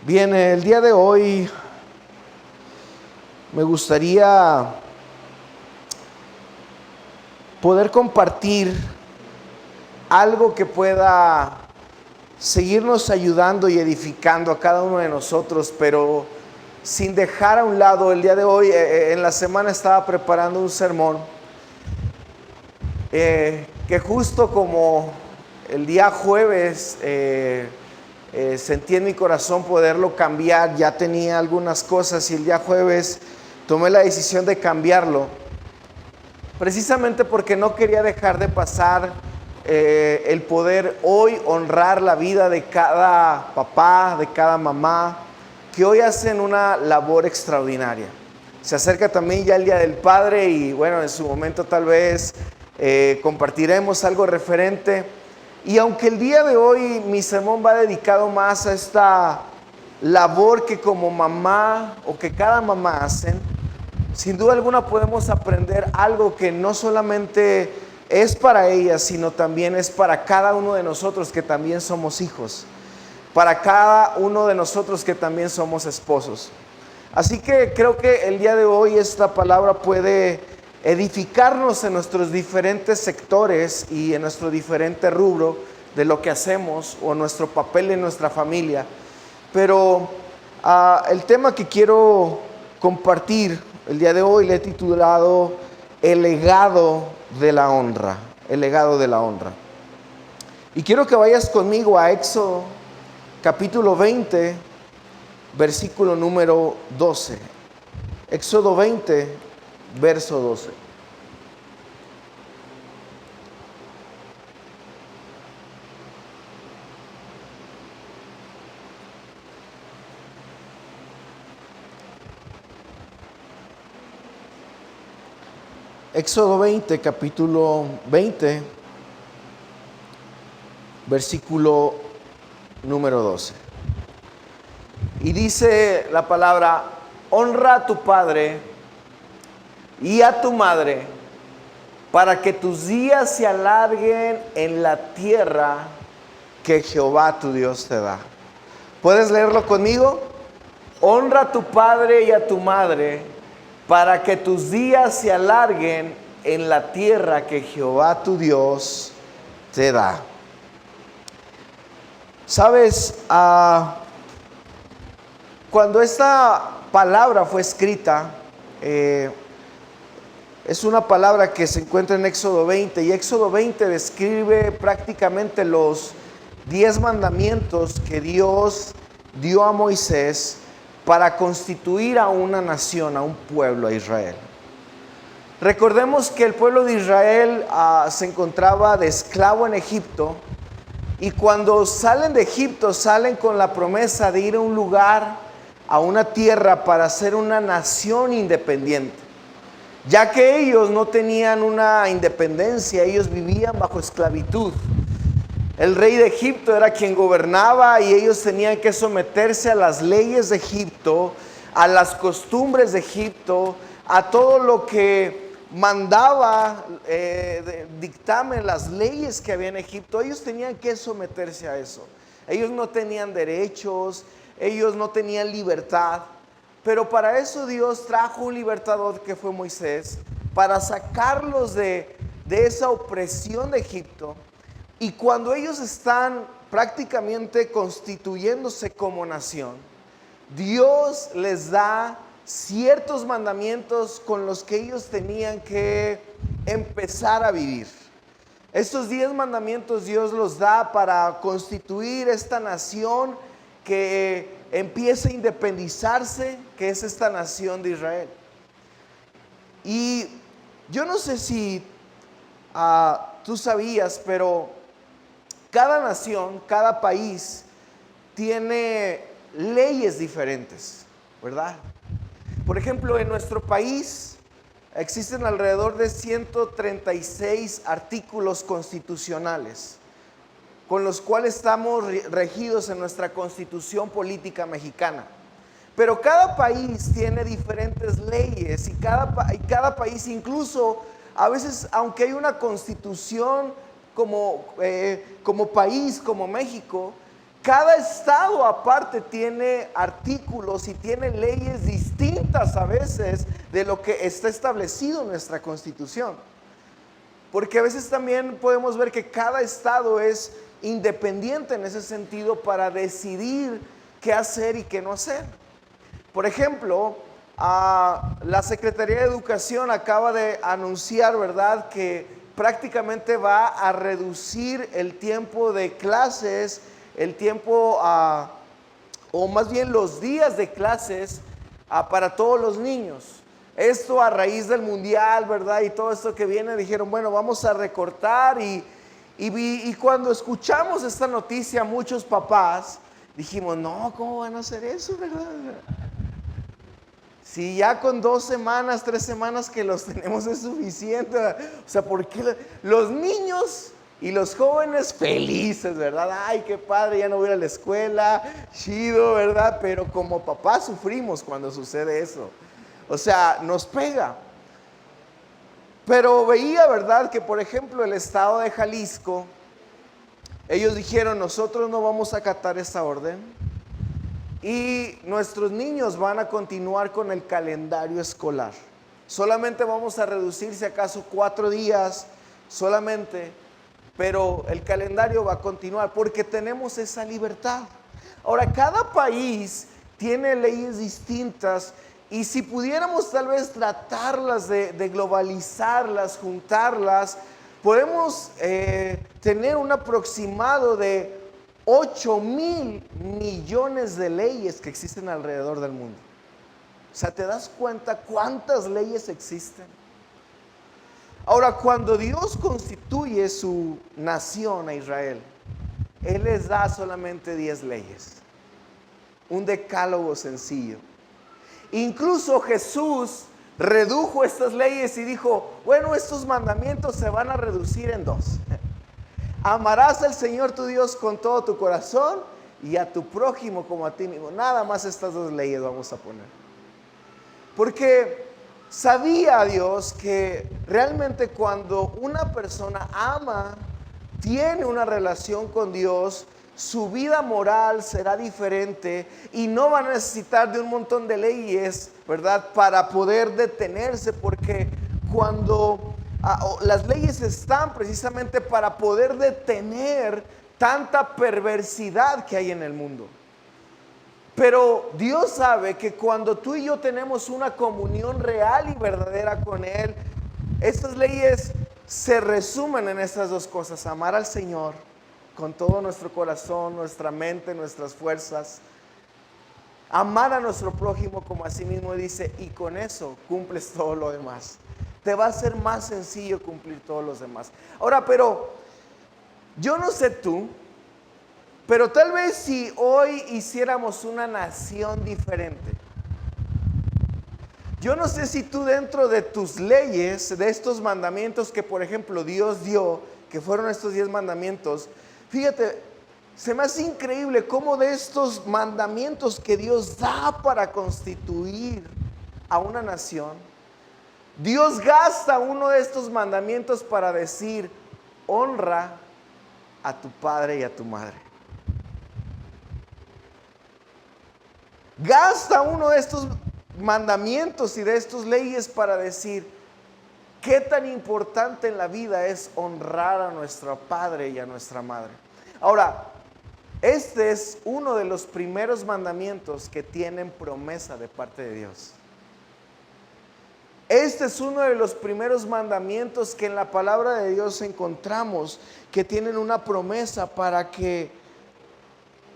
Bien, el día de hoy me gustaría poder compartir algo que pueda seguirnos ayudando y edificando a cada uno de nosotros, pero sin dejar a un lado. El día de hoy, en la semana estaba preparando un sermón que justo como el día jueves sentí en mi corazón poderlo cambiar. Ya tenía algunas cosas y el día jueves tomé la decisión de cambiarlo, precisamente porque no quería dejar de pasar el poder hoy honrar la vida de cada papá, de cada mamá, que hoy hacen una labor extraordinaria. Se acerca también ya el Día del Padre y bueno, en su momento tal vez compartiremos algo referente. Y aunque el día de hoy mi sermón va dedicado más a esta labor que como mamá o que cada mamá hacen, sin duda alguna podemos aprender algo que no solamente es para ellas, sino también es para cada uno de nosotros que también somos hijos, para cada uno de nosotros que también somos esposos. Así que creo que el día de hoy esta palabra puede edificarnos en nuestros diferentes sectores y en nuestro diferente rubro de lo que hacemos o nuestro papel en nuestra familia. Pero el tema que quiero compartir el día de hoy le he titulado El legado de la honra. El legado de la honra. Y quiero que vayas conmigo a Éxodo capítulo 20, versículo número 12. Éxodo 20, verso 12. Éxodo 20, capítulo 20, versículo número 12. Y dice la palabra: honra a tu padre y a tu madre, para que tus días se alarguen en la tierra que Jehová tu Dios te da. ¿Puedes leerlo conmigo? Honra a tu padre y a tu madre, para que tus días se alarguen en la tierra que Jehová tu Dios te da. Sabes, cuando esta palabra fue escrita, es una palabra que se encuentra en Éxodo 20, y Éxodo 20 describe prácticamente los 10 mandamientos que Dios dio a Moisés para constituir a una nación, a un pueblo, a Israel. Recordemos que el pueblo de Israel se encontraba de esclavo en Egipto, y cuando salen de Egipto salen con la promesa de ir a un lugar, a una tierra, para ser una nación independiente, ya que ellos no tenían una independencia, ellos vivían bajo esclavitud. El rey de Egipto era quien gobernaba y ellos tenían que someterse a las leyes de Egipto, a las costumbres de Egipto, a todo lo que mandaba dictamen, las leyes que había en Egipto. Ellos tenían que someterse a eso. Ellos no tenían derechos, ellos no tenían libertad. Pero para eso Dios trajo un libertador que fue Moisés, para sacarlos de esa opresión de Egipto. Y cuando ellos están prácticamente constituyéndose como nación, Dios les da ciertos mandamientos con los que ellos tenían que empezar a vivir. Estos 10 mandamientos Dios los da para constituir esta nación que empieza a independizarse, que es esta nación de Israel. Y yo no sé si tú sabías, pero cada nación, cada país tiene leyes diferentes, ¿verdad? Por ejemplo, en nuestro país existen alrededor de 136 artículos constitucionales con los cuales estamos regidos en nuestra constitución política mexicana. Pero cada país tiene diferentes leyes y cada país, incluso a veces, aunque hay una constitución como país, como México, Cada estado aparte tiene artículos y tiene leyes distintas a veces de lo que está establecido en nuestra Constitución. Porque a veces también podemos ver que cada estado es independiente en ese sentido para decidir qué hacer y qué no hacer. Por ejemplo, la Secretaría de Educación acaba de anunciar, ¿verdad?, que prácticamente va a reducir el tiempo de clases, el tiempo, o más bien los días de clases para todos los niños. Esto a raíz del mundial, ¿verdad? Y todo esto que viene, dijeron, bueno, vamos a recortar. Y cuando escuchamos esta noticia, muchos papás dijimos, no, ¿cómo van a hacer eso, verdad? Si ya con 2 semanas, 3 semanas que los tenemos es suficiente. O sea, ¿por qué los niños y los jóvenes felices, verdad? Ay, qué padre, ya no voy a ir a la escuela, chido, ¿verdad? Pero como papás sufrimos cuando sucede eso. O sea, nos pega. Pero veía, ¿verdad?, que por ejemplo el estado de Jalisco, ellos dijeron, nosotros no vamos a acatar esta orden y nuestros niños van a continuar con el calendario escolar. Solamente vamos a reducir si acaso 4 días solamente, pero el calendario va a continuar porque tenemos esa libertad. Ahora, cada país tiene leyes distintas y si pudiéramos tal vez tratarlas de globalizarlas, juntarlas, podemos tener un aproximado de 8,000 millones de leyes que existen alrededor del mundo. O sea, ¿te das cuenta cuántas leyes existen? Ahora, cuando Dios constituye su nación a Israel, Él les da solamente 10 leyes, un decálogo sencillo. Incluso Jesús redujo estas leyes y dijo, bueno, estos mandamientos se van a reducir en 2. Amarás al Señor tu Dios con todo tu corazón y a tu prójimo como a ti mismo. Nada más estas 2 leyes vamos a poner. Porque sabía Dios que realmente cuando una persona ama, tiene una relación con Dios, su vida moral será diferente y no va a necesitar de un montón de leyes, ¿verdad?, para poder detenerse, porque cuando las leyes están precisamente para poder detener tanta perversidad que hay en el mundo. Pero Dios sabe que cuando tú y yo tenemos una comunión real y verdadera con Él, estas leyes se resumen en estas 2 cosas: amar al Señor con todo nuestro corazón, nuestra mente, nuestras fuerzas, amar a nuestro prójimo como a sí mismo, dice, y con eso cumples todo lo demás. Te va a ser más sencillo cumplir todos los demás. Ahora, pero yo no sé tú, pero tal vez si hoy hiciéramos una nación diferente, yo no sé si tú dentro de tus leyes, de estos mandamientos que por ejemplo Dios dio, que fueron estos 10 mandamientos, fíjate, se me hace increíble cómo de estos mandamientos que Dios da para constituir a una nación, Dios gasta uno de estos mandamientos para decir, honra a tu padre y a tu madre. Gasta uno de estos mandamientos y de estas leyes para decir, qué tan importante en la vida es honrar a nuestro padre y a nuestra madre. Ahora, este es uno de los primeros mandamientos que tienen promesa de parte de Dios. Este es uno de los primeros mandamientos que en la palabra de Dios encontramos que tienen una promesa para que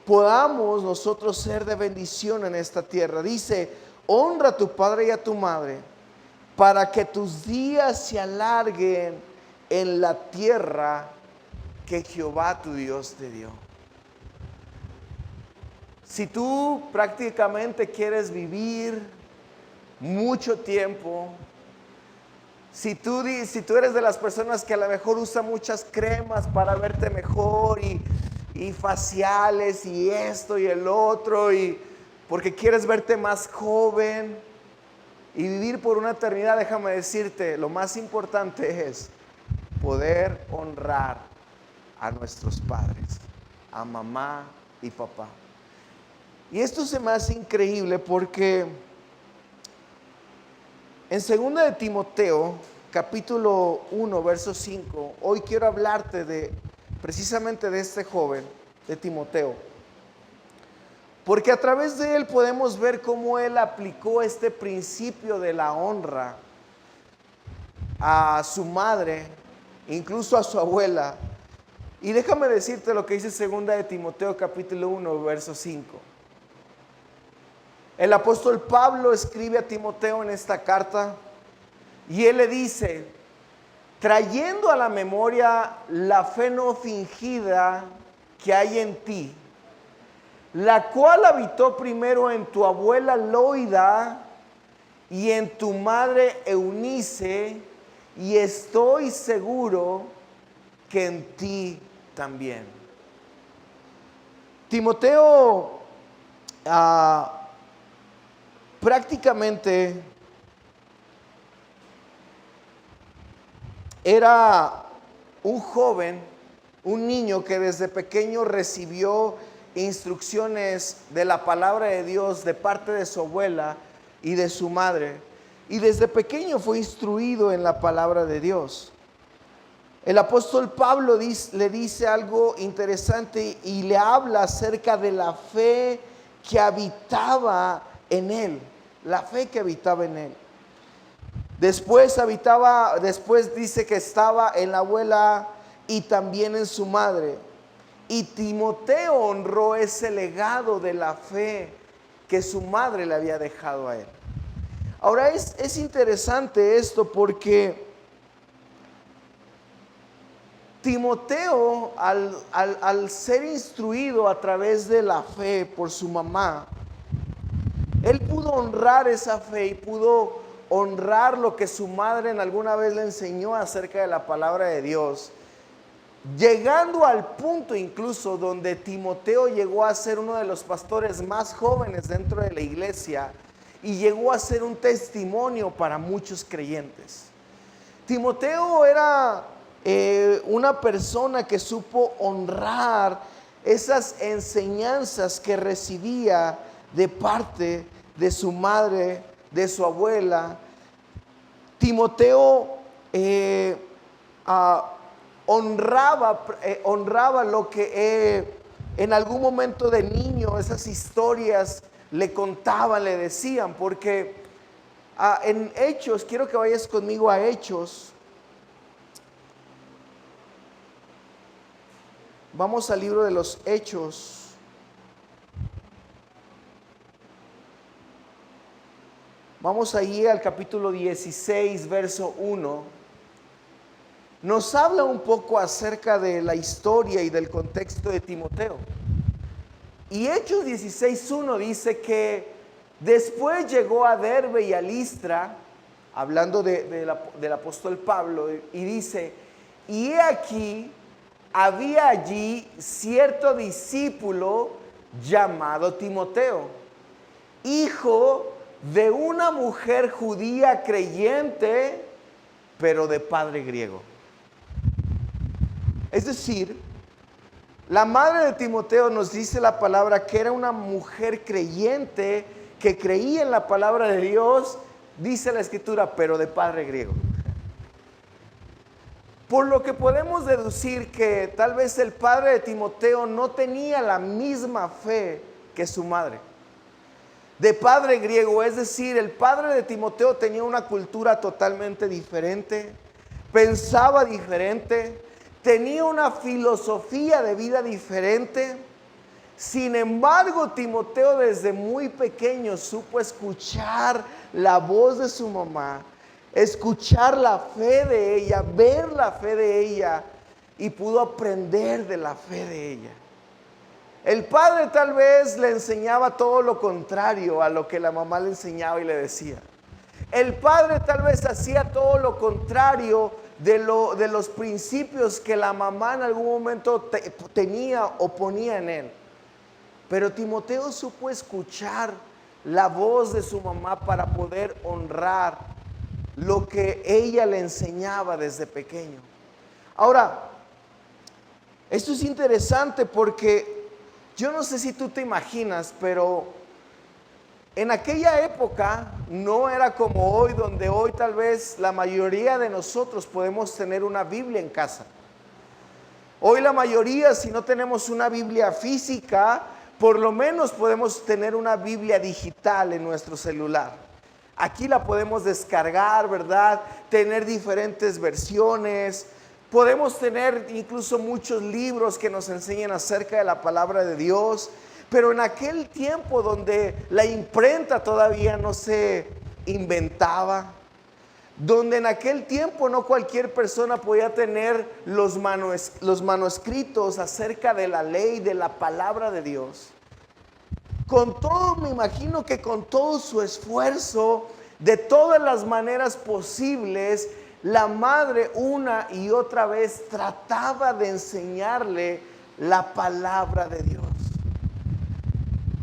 podamos nosotros ser de bendición en esta tierra. Dice, honra a tu padre y a tu madre para que tus días se alarguen en la tierra que Jehová tu Dios te dio. Si tú prácticamente quieres vivir mucho tiempo, si tú eres de las personas que a lo mejor usa muchas cremas para verte mejor y faciales y esto y el otro, y porque quieres verte más joven y vivir por una eternidad, déjame decirte, lo más importante es poder honrar a nuestros padres, a mamá y papá. Y esto se me hace increíble porque en 2 de Timoteo, capítulo 1, verso 5, hoy quiero hablarte precisamente de este joven, de Timoteo. Porque a través de él podemos ver cómo él aplicó este principio de la honra a su madre, incluso a su abuela. Y déjame decirte lo que dice 2 de Timoteo capítulo 1, verso 5. El apóstol Pablo escribe a Timoteo en esta carta y él le dice, trayendo a la memoria la fe no fingida que hay en ti, la cual habitó primero en tu abuela Loida y en tu madre Eunice, y estoy seguro que en ti también. Timoteo prácticamente era un joven, un niño que desde pequeño recibió instrucciones de la palabra de Dios de parte de su abuela y de su madre. Y desde pequeño fue instruido en la palabra de Dios. El apóstol Pablo le dice algo interesante y le habla acerca de la fe que habitaba en él. La fe que habitaba en él. Después dice que estaba en la abuela y también en su madre. Y Timoteo honró ese legado de la fe que su madre le había dejado a él. Ahora es interesante esto porque Timoteo, al ser instruido a través de la fe por su mamá, él pudo honrar esa fe y pudo honrar lo que su madre en alguna vez le enseñó acerca de la palabra de Dios, llegando al punto incluso donde Timoteo llegó a ser uno de los pastores más jóvenes dentro de la iglesia y llegó a ser un testimonio para muchos creyentes. Timoteo era una persona que supo honrar esas enseñanzas que recibía de parte de su madre, de su abuela. Timoteo honraba lo que en algún momento de niño esas historias le contaban, le decían, porque en Hechos, quiero que vayas conmigo a Hechos. Vamos al libro de los Hechos. Vamos allí al capítulo 16, verso 1. Nos habla un poco acerca de la historia y del contexto de Timoteo. Y Hechos 16:1 dice que después llegó a Derbe y a Listra, hablando del apóstol Pablo, y dice, y he aquí, había allí cierto discípulo llamado Timoteo, hijo de una mujer judía creyente, pero de padre griego. Es decir, la madre de Timoteo nos dice la palabra que era una mujer creyente, que creía en la palabra de Dios, dice la escritura, pero de padre griego. Por lo que podemos deducir que tal vez el padre de Timoteo no tenía la misma fe que su madre. De padre griego, es decir, el padre de Timoteo tenía una cultura totalmente diferente, pensaba diferente, tenía una filosofía de vida diferente. Sin embargo, Timoteo desde muy pequeño supo escuchar la voz de su mamá, escuchar la fe de ella, ver la fe de ella, y pudo aprender de la fe de ella. El padre tal vez le enseñaba todo lo contrario a lo que la mamá le enseñaba y le decía. El padre tal vez hacía todo lo contrario de los principios que la mamá en algún momento tenía o ponía en él. Pero Timoteo supo escuchar la voz de su mamá para poder honrar lo que ella le enseñaba desde pequeño. Ahora, esto es interesante porque Yo no sé si tú te imaginas, pero en aquella época no era como hoy, donde hoy tal vez la mayoría de nosotros podemos tener una Biblia en casa. Hoy la mayoría, si no tenemos una Biblia física, por lo menos podemos tener una Biblia digital en nuestro celular. Aquí la podemos descargar, ¿verdad? Tener diferentes versiones. Podemos tener incluso muchos libros que nos enseñan acerca de la palabra de Dios. Pero en aquel tiempo donde la imprenta todavía no se inventaba, donde en aquel tiempo no cualquier persona podía tener los manuscritos acerca de la ley, de la palabra de Dios. Con todo, me imagino que con todo su esfuerzo, de todas las maneras posibles, la madre una y otra vez trataba de enseñarle la palabra de Dios.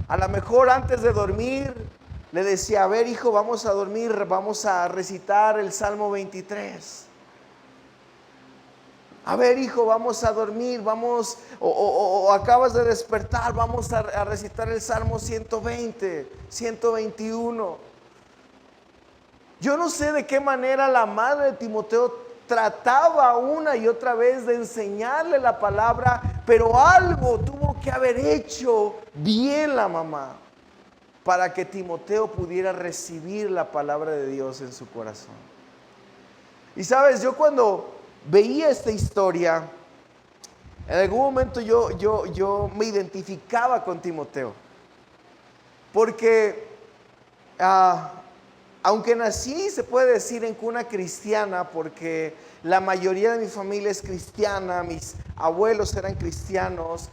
A lo mejor antes de dormir le decía: a ver, hijo, vamos a dormir, vamos a recitar el Salmo 23. A ver, hijo, vamos a dormir, vamos, o acabas de despertar, vamos a recitar el Salmo 120, 121. Yo no sé de qué manera la madre de Timoteo trataba una y otra vez de enseñarle la palabra, pero algo tuvo que haber hecho bien la mamá para que Timoteo pudiera recibir la palabra de Dios en su corazón. Y sabes, yo cuando veía esta historia, en algún momento yo me identificaba con Timoteo, porque aunque nací, se puede decir, en cuna cristiana, porque la mayoría de mi familia es cristiana, mis abuelos eran cristianos,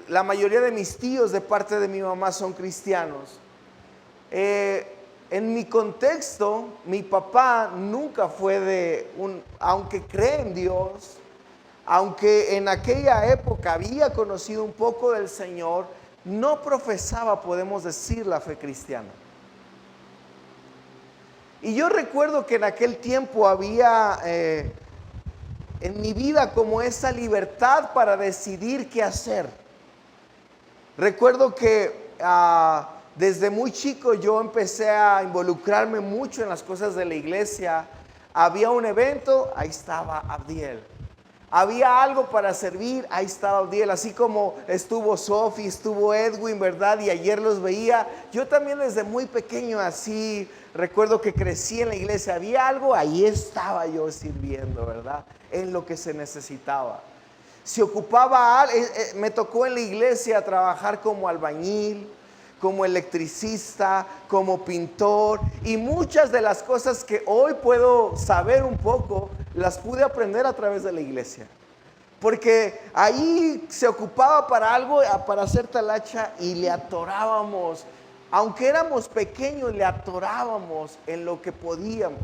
la mayoría de mis tíos de parte de mi mamá son cristianos. En mi contexto, mi papá nunca fue aunque cree en Dios, aunque en aquella época había conocido un poco del Señor, no profesaba, podemos decir, la fe cristiana. Y yo recuerdo que en aquel tiempo había en mi vida como esa libertad para decidir qué hacer. Recuerdo que desde muy chico yo empecé a involucrarme mucho en las cosas de la iglesia. Había un evento, ahí estaba Abdiel. Había algo para servir, ahí estaba Abdiel. Así como estuvo Sophie, estuvo Edwin, ¿verdad? Y ayer los veía. Yo también desde muy pequeño así, recuerdo que crecí en la iglesia. Había algo, ahí estaba yo sirviendo, ¿verdad? En lo que se necesitaba. Se ocupaba, me tocó en la iglesia trabajar como albañil, como electricista, como pintor, y muchas de las cosas que hoy puedo saber un poco, las pude aprender a través de la iglesia. Porque ahí se ocupaba para algo, para hacer talacha, y le atorábamos. Aunque éramos pequeños, le atorábamos en lo que podíamos.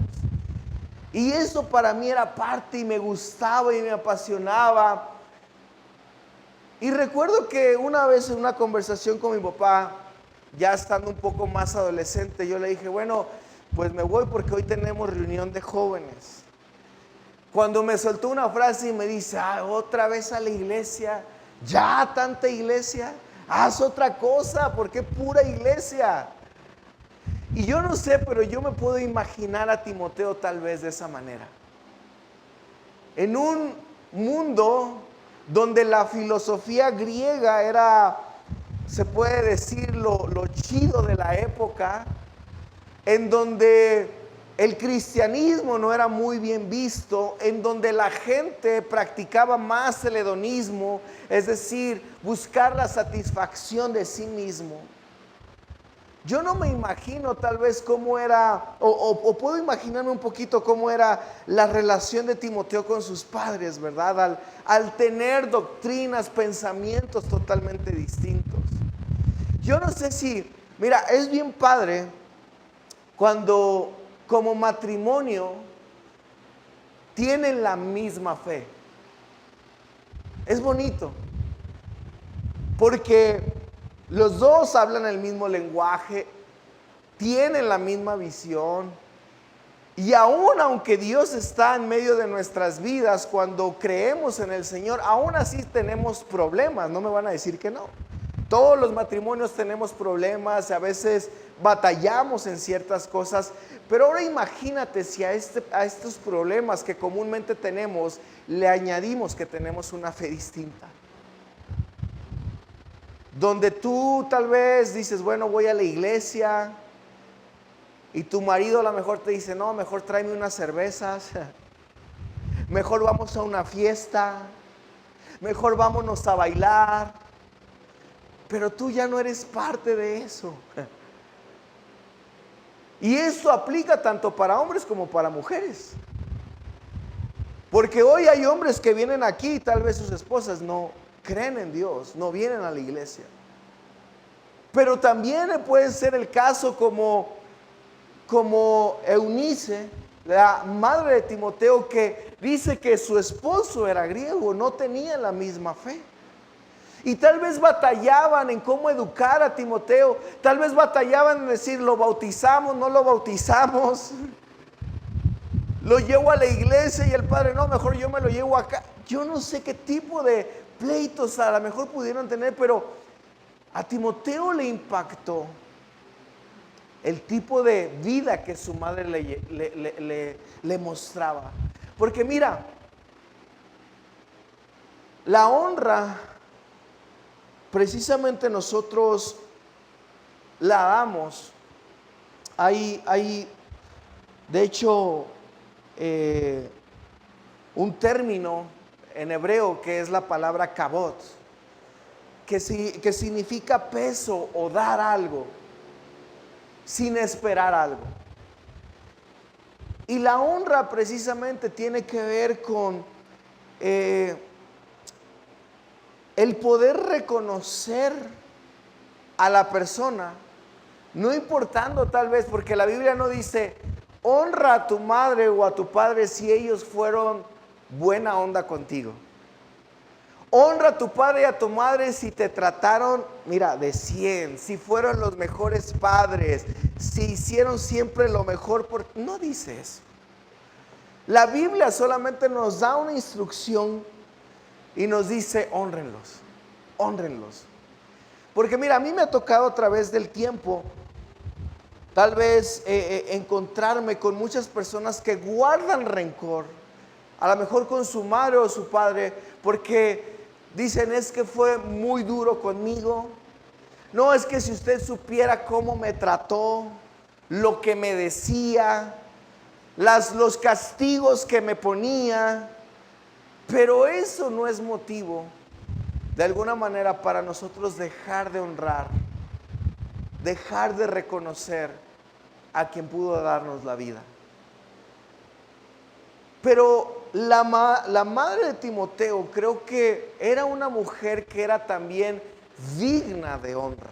Y eso para mí era parte y me gustaba y me apasionaba. Y recuerdo que una vez en una conversación con mi papá, ya estando un poco más adolescente, yo le dije: bueno, pues me voy porque hoy tenemos reunión de jóvenes. Cuando me soltó una frase y me dice: otra vez a la iglesia, ya tanta iglesia, haz otra cosa, porque pura iglesia. Y yo no sé, pero yo me puedo imaginar a Timoteo tal vez de esa manera. En un mundo donde la filosofía griega era, se puede decir, lo chido de la época, en donde el cristianismo no era muy bien visto, en donde la gente practicaba más el hedonismo, es decir, buscar la satisfacción de sí mismo. Yo no me imagino tal vez cómo era, o puedo imaginarme un poquito cómo era la relación de Timoteo con sus padres, ¿verdad? Al tener doctrinas, pensamientos totalmente distintos. Yo no sé si, mira, es bien padre cuando como matrimonio tienen la misma fe. Es bonito, porque los dos hablan el mismo lenguaje, tienen la misma visión, y aún aunque Dios está en medio de nuestras vidas, cuando creemos en el Señor, aún así tenemos problemas, no me van a decir que no. Todos los matrimonios tenemos problemas, a veces batallamos en ciertas cosas, pero ahora imagínate si a estos problemas que comúnmente tenemos le añadimos que tenemos una fe distinta. Donde tú tal vez dices, bueno, voy a la iglesia, y tu marido a lo mejor te dice, no, mejor tráeme unas cervezas, mejor vamos a una fiesta, mejor vámonos a bailar, pero tú ya no eres parte de eso. Y esto aplica tanto para hombres como para mujeres. Porque hoy hay hombres que vienen aquí y tal vez sus esposas no creen en Dios, no vienen a la iglesia. Pero también puede ser el caso como Eunice, la madre de Timoteo, que dice que su esposo era griego, no tenía la misma fe. Y tal vez batallaban en cómo educar a Timoteo, tal vez batallaban en decir, lo bautizamos, no lo bautizamos, lo llevo a la iglesia y el padre, no, mejor yo me lo llevo acá. Yo no sé qué tipo de pleitos a lo mejor pudieron tener, pero a Timoteo le impactó el tipo de vida que su madre le mostraba. Porque mira, la honra, precisamente nosotros la damos. Hay de hecho, un término en hebreo que es la palabra kabod, que significa peso o dar algo sin esperar algo. Y la honra precisamente tiene que ver con el poder reconocer a la persona, no importando tal vez, porque la Biblia no dice honra a tu madre o a tu padre si ellos fueron buena onda contigo. Honra a tu padre y a tu madre si te trataron, mira, de 100, si fueron los mejores padres, si hicieron siempre lo mejor no dice eso. La Biblia solamente nos da una instrucción y nos dice hónrenlos, hónrenlos. Porque mira, a mí me ha tocado a través del tiempo tal vez encontrarme con muchas personas que guardan rencor, a lo mejor con su madre o su padre, porque dicen, es que fue muy duro conmigo. No, es que si usted supiera cómo me trató, lo que me decía, los castigos que me ponía. Pero eso no es motivo, de alguna manera, para nosotros dejar de honrar, dejar de reconocer a quien pudo darnos la vida. Pero la madre de Timoteo creo que era una mujer que era también digna de honra.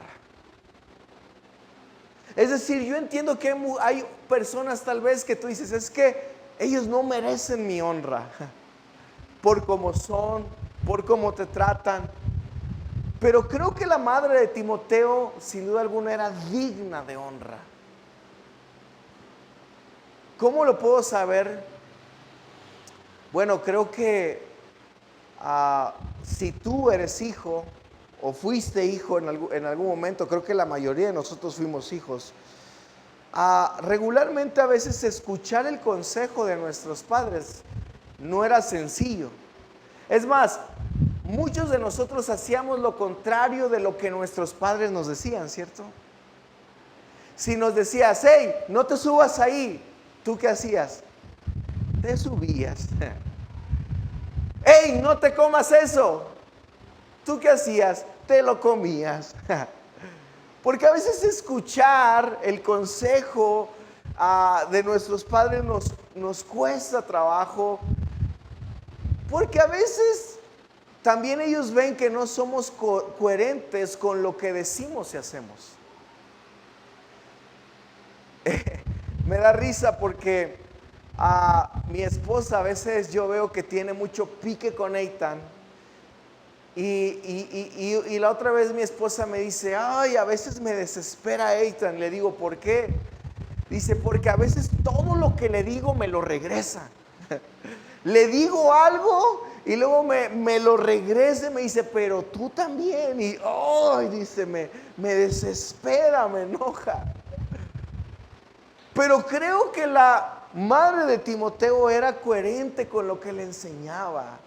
Es decir, yo entiendo que hay personas tal vez que tú dices, es que ellos no merecen mi honra, por cómo son, por cómo te tratan. Pero creo que la madre de Timoteo, sin duda alguna, era digna de honra. ¿Cómo lo puedo saber? Bueno, creo que si tú eres hijo o fuiste hijo en algún momento, creo que la mayoría de nosotros fuimos hijos. Regularmente a veces escuchar el consejo de nuestros padres no era sencillo. Es más, muchos de nosotros hacíamos lo contrario de lo que nuestros padres nos decían, ¿cierto? Si nos decías, hey, no te subas ahí, ¿tú qué hacías? Te subías. Hey, no te comas eso, ¿tú qué hacías? Te lo comías. Porque a veces escuchar el consejo de nuestros padres nos cuesta trabajo, porque a veces también ellos ven que no somos coherentes con lo que decimos y hacemos. Me da risa porque mi esposa a veces yo veo que tiene mucho pique con Eitan. Y la otra vez mi esposa me dice, ay, a veces me desespera Eitan. Le digo, ¿por qué? Dice, porque a veces todo lo que le digo me lo regresa. Le digo algo Y luego me lo regresa y me dice, pero tú también. Y dice, me desespera, me enoja. Pero creo que la madre de Timoteo era coherente con lo que le enseñaba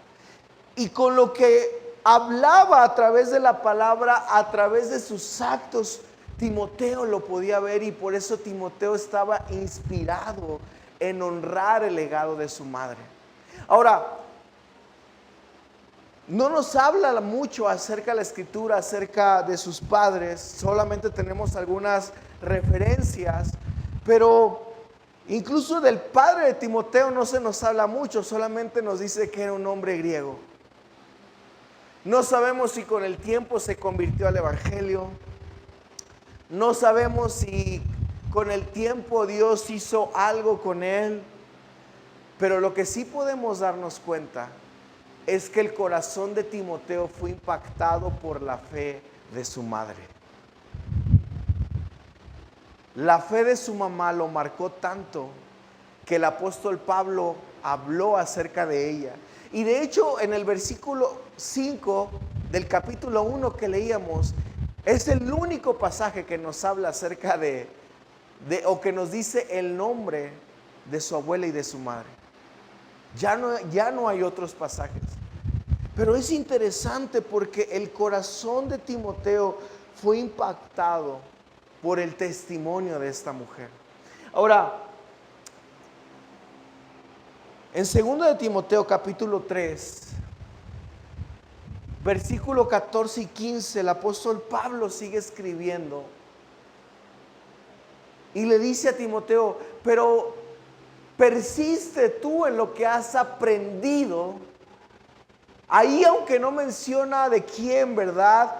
y con lo que hablaba a través de la palabra, a través de sus actos. Timoteo lo podía ver y por eso Timoteo estaba inspirado en honrar el legado de su madre. Ahora, no nos habla mucho acerca de la escritura, acerca de sus padres, solamente tenemos algunas referencias, pero incluso del padre de Timoteo no se nos habla mucho, solamente nos dice que era un hombre griego. No sabemos si con el tiempo se convirtió al evangelio, no sabemos si con el tiempo Dios hizo algo con él, pero lo que sí podemos darnos cuenta es que el corazón de Timoteo fue impactado por la fe de su madre. La fe de su mamá lo marcó tanto que el apóstol Pablo habló acerca de ella. Y de hecho en el versículo 5 del capítulo 1 que leíamos, es el único pasaje que nos habla acerca o que nos dice el nombre de su abuela y de su madre. Ya no hay otros pasajes. Pero es interesante porque el corazón de Timoteo fue impactado por el testimonio de esta mujer. Ahora, en 2 de Timoteo capítulo 3, versículo 14 y 15, el apóstol Pablo sigue escribiendo y le dice a Timoteo, pero persiste tú en lo que has aprendido. Ahí, aunque no menciona de quién, ¿verdad?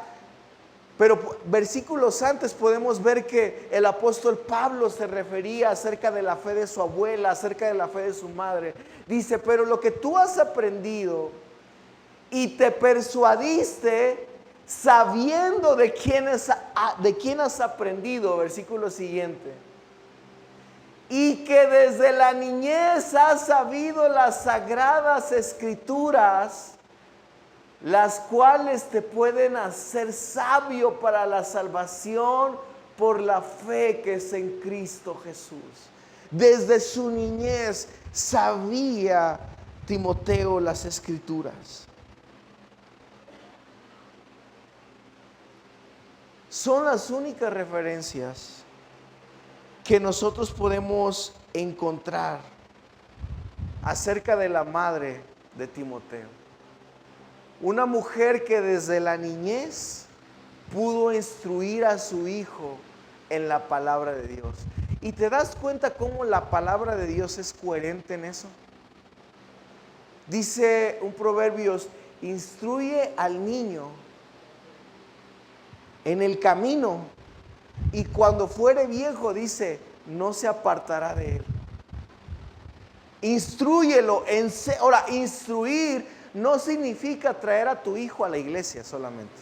Pero versículos antes podemos ver que el apóstol Pablo se refería acerca de la fe de su abuela, acerca de la fe de su madre. Dice, pero lo que tú has aprendido y te persuadiste sabiendo de quién has aprendido, versículo siguiente. Y que desde la niñez has sabido las sagradas escrituras, las cuales te pueden hacer sabio para la salvación por la fe que es en Cristo Jesús. Desde su niñez sabía Timoteo las escrituras. Son las únicas referencias que nosotros podemos encontrar acerca de la madre de Timoteo. Una mujer que desde la niñez pudo instruir a su hijo en la palabra de Dios. ¿Y te das cuenta cómo la palabra de Dios es coherente en eso? Dice un Proverbios, instruye al niño en el camino y cuando fuere viejo, dice, no se apartará de él. Instrúyelo. Ahora, instruir no significa traer a tu hijo a la iglesia solamente.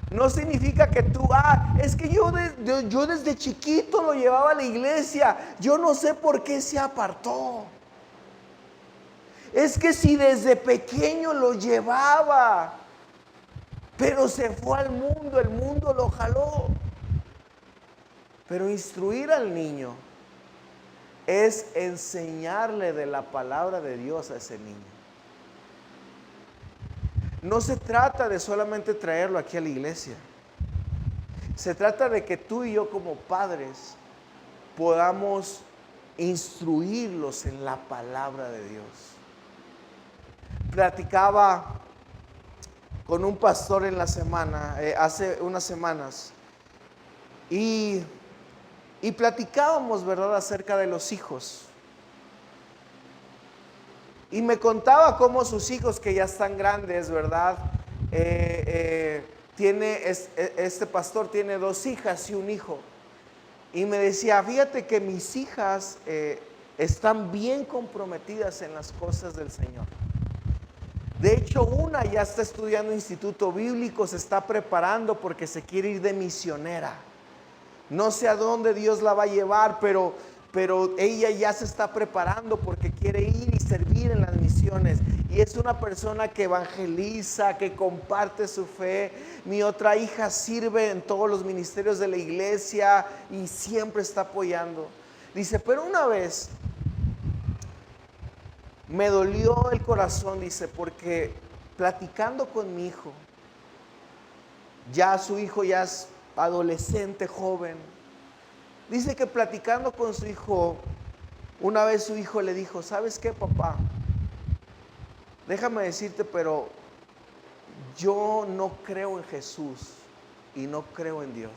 No significa que tú, es que yo desde chiquito lo llevaba a la iglesia, yo no sé por qué se apartó. Es que si desde pequeño lo llevaba, pero se fue al mundo, el mundo lo jaló. Pero instruir al niño es enseñarle de la palabra de Dios a ese niño. No se trata de solamente traerlo aquí a la iglesia. Se trata de que tú y yo como padres podamos instruirlos en la palabra de Dios. Platicaba con un pastor en la semana, hace unas semanas, y platicábamos, ¿verdad?, acerca de los hijos. Y me contaba cómo sus hijos, que ya están grandes, ¿verdad? Este pastor tiene 2 hijas y un hijo. Y me decía, fíjate que mis hijas están bien comprometidas en las cosas del Señor. De hecho, una ya está estudiando instituto bíblico, se está preparando porque se quiere ir de misionera. No sé a dónde Dios la va a llevar, pero ella ya se está preparando porque quiere ir y servir servir en las misiones. Y es una persona que evangeliza, que comparte su fe. Mi otra hija sirve en todos los ministerios de la iglesia y siempre está apoyando. Dice, pero una vez me dolió el corazón, dice, porque platicando con mi hijo, ya su hijo ya es adolescente, joven. Dice que platicando con su hijo, una vez su hijo le dijo, ¿sabes qué, papá? Déjame decirte, pero yo no creo en Jesús y no creo en Dios.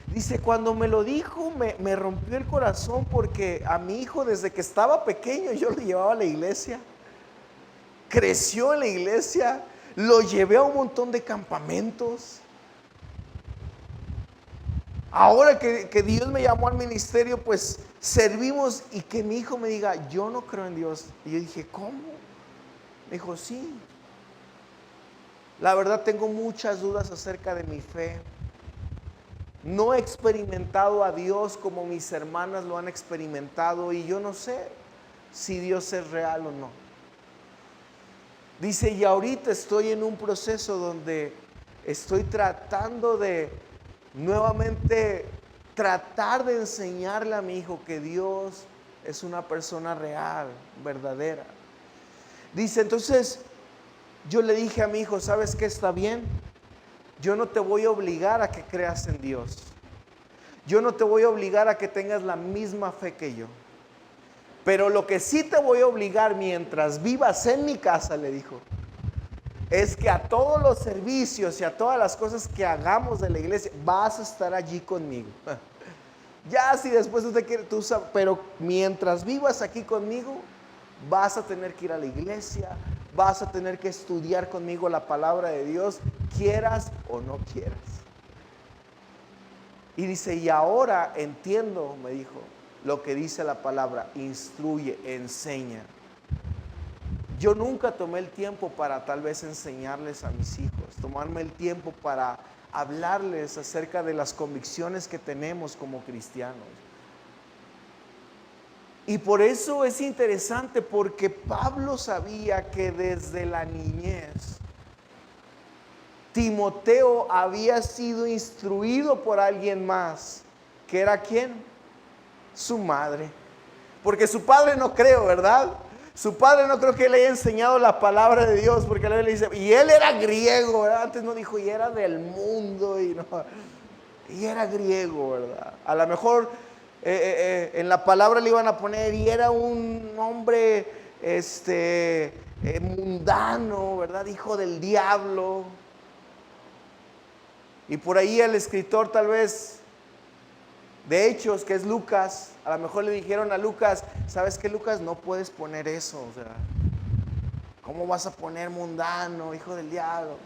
Dice, cuando me lo dijo, me rompió el corazón porque a mi hijo desde que estaba pequeño yo lo llevaba a la iglesia. Creció en la iglesia, lo llevé a un montón de campamentos. Ahora que Dios me llamó al ministerio, pues servimos, y que mi hijo me diga, yo no creo en Dios. Y yo dije, ¿cómo? Me dijo, sí. La verdad tengo muchas dudas acerca de mi fe. No he experimentado a Dios como mis hermanas lo han experimentado y yo no sé si Dios es real o no. Dice, y ahorita estoy en un proceso donde estoy tratando de nuevamente tratar de enseñarle a mi hijo que Dios es una persona real, verdadera. Dice, entonces yo le dije a mi hijo, ¿sabes qué? Está bien. Yo no te voy a obligar a que creas en Dios. Yo no te voy a obligar a que tengas la misma fe que yo. Pero lo que sí te voy a obligar mientras vivas en mi casa, le dijo, es que a todos los servicios y a todas las cosas que hagamos de la iglesia, vas a estar allí conmigo. Ya si después tú te quieres, tú sabes, pero mientras vivas aquí conmigo, vas a tener que ir a la iglesia, vas a tener que estudiar conmigo la palabra de Dios, quieras o no quieras. Y dice, y ahora entiendo, me dijo, lo que dice la palabra, instruye, enseña. Yo nunca tomé el tiempo para tal vez enseñarles a mis hijos, tomarme el tiempo para hablarles acerca de las convicciones que tenemos como cristianos. Y por eso es interesante, porque Pablo sabía que desde la niñez Timoteo había sido instruido por alguien más, que era ¿quién? Su madre. Porque su padre no creo, ¿verdad? Su padre no creo que le haya enseñado la palabra de Dios, porque la Biblia dice, y él era griego, ¿verdad? Antes no dijo, y era del mundo, y no, y era griego, ¿verdad? A lo mejor en la palabra le iban a poner, y era un hombre mundano, ¿verdad? Hijo del diablo. Y por ahí el escritor tal vez de Hechos, que es Lucas, a lo mejor le dijeron a Lucas, ¿sabes qué, Lucas? No puedes poner eso, o sea, ¿cómo vas a poner mundano, hijo del diablo?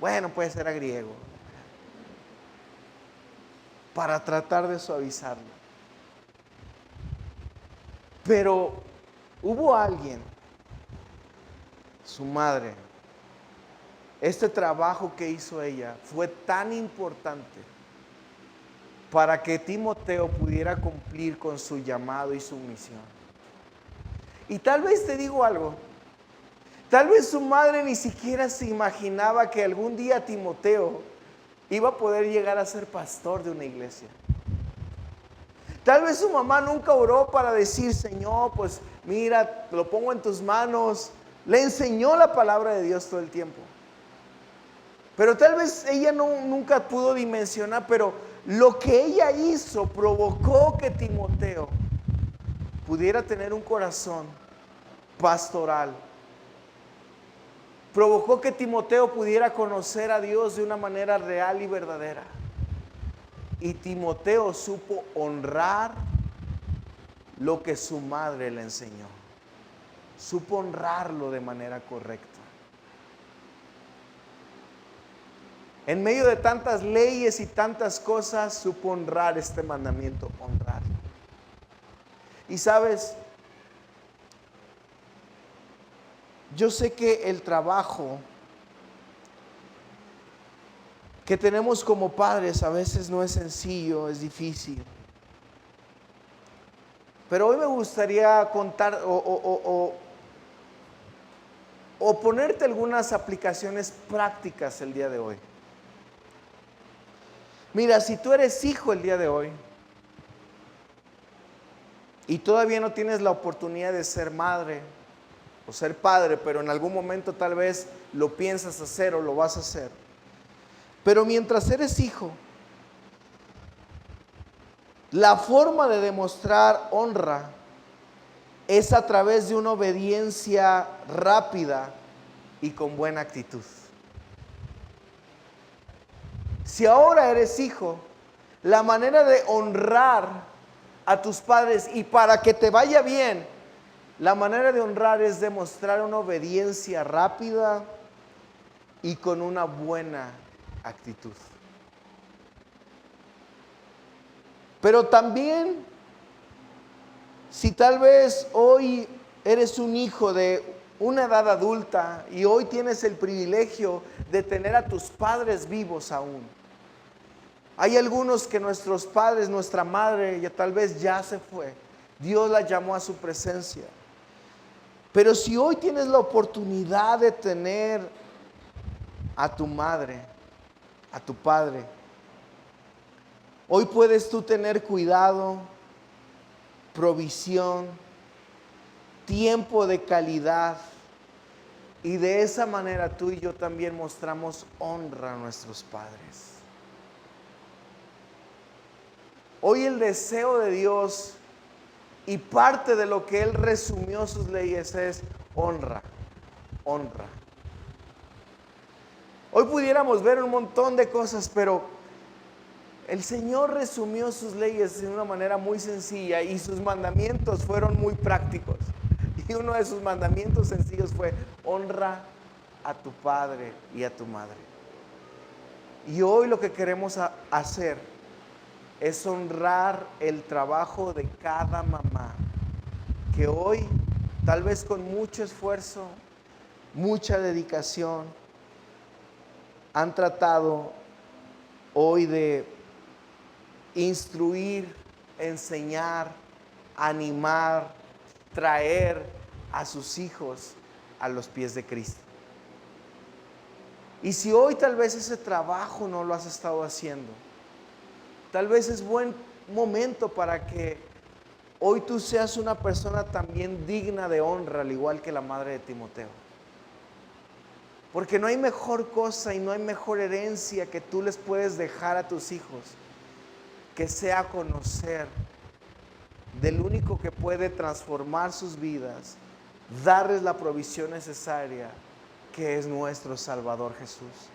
Bueno, puede ser a griego, para tratar de suavizarlo. Pero hubo alguien, su madre, este trabajo que hizo ella fue tan importante para que Timoteo pudiera cumplir con su llamado y su misión. Y tal vez te digo algo, tal vez su madre ni siquiera se imaginaba que algún día Timoteo iba a poder llegar a ser pastor de una iglesia. Tal vez su mamá nunca oró para decir, Señor, pues mira, lo pongo en tus manos. Le enseñó la palabra de Dios todo el tiempo. Pero tal vez ella nunca pudo dimensionar, pero lo que ella hizo provocó que Timoteo pudiera tener un corazón pastoral. Provocó que Timoteo pudiera conocer a Dios de una manera real y verdadera. Y Timoteo supo honrar lo que su madre le enseñó. Supo honrarlo de manera correcta. En medio de tantas leyes y tantas cosas, supo honrar este mandamiento, honrarlo. Y sabes, yo sé que el trabajo que tenemos como padres a veces no es sencillo, es difícil. Pero hoy me gustaría contar o ponerte algunas aplicaciones prácticas el día de hoy. Mira, si tú eres hijo el día de hoy y todavía no tienes la oportunidad de ser madre o ser padre, pero en algún momento tal vez lo piensas hacer o lo vas a hacer. Pero mientras eres hijo, la forma de demostrar honra es a través de una obediencia rápida y con buena actitud. Si ahora eres hijo, la manera de honrar a tus padres y para que te vaya bien, la manera de honrar es demostrar una obediencia rápida y con una buena actitud. Pero también, si tal vez hoy eres un hijo de una edad adulta y hoy tienes el privilegio de tener a tus padres vivos aún. Hay algunos que nuestros padres, nuestra madre, ya tal vez ya se fue. Dios la llamó a su presencia. Pero si hoy tienes la oportunidad de tener a tu madre, a tu padre, hoy puedes tú tener cuidado, provisión, tiempo de calidad, y de esa manera tú y yo también mostramos honra a nuestros padres. Hoy el deseo de Dios y parte de lo que Él resumió sus leyes es honra, honra. Hoy pudiéramos ver un montón de cosas, pero el Señor resumió sus leyes de una manera muy sencilla y sus mandamientos fueron muy prácticos. Y uno de sus mandamientos sencillos fue: honra a tu padre y a tu madre. Y hoy lo que queremos hacer es honrar el trabajo de cada mamá, que hoy, tal vez con mucho esfuerzo, mucha dedicación, han tratado hoy de instruir, enseñar, animar, traer a sus hijos a los pies de Cristo. Y si hoy tal vez ese trabajo no lo has estado haciendo, tal vez es buen momento para que hoy tú seas una persona también digna de honra, al igual que la madre de Timoteo. Porque no hay mejor cosa y no hay mejor herencia que tú les puedes dejar a tus hijos que sea conocer del único que puede transformar sus vidas, darles la provisión necesaria, que es nuestro Salvador Jesús.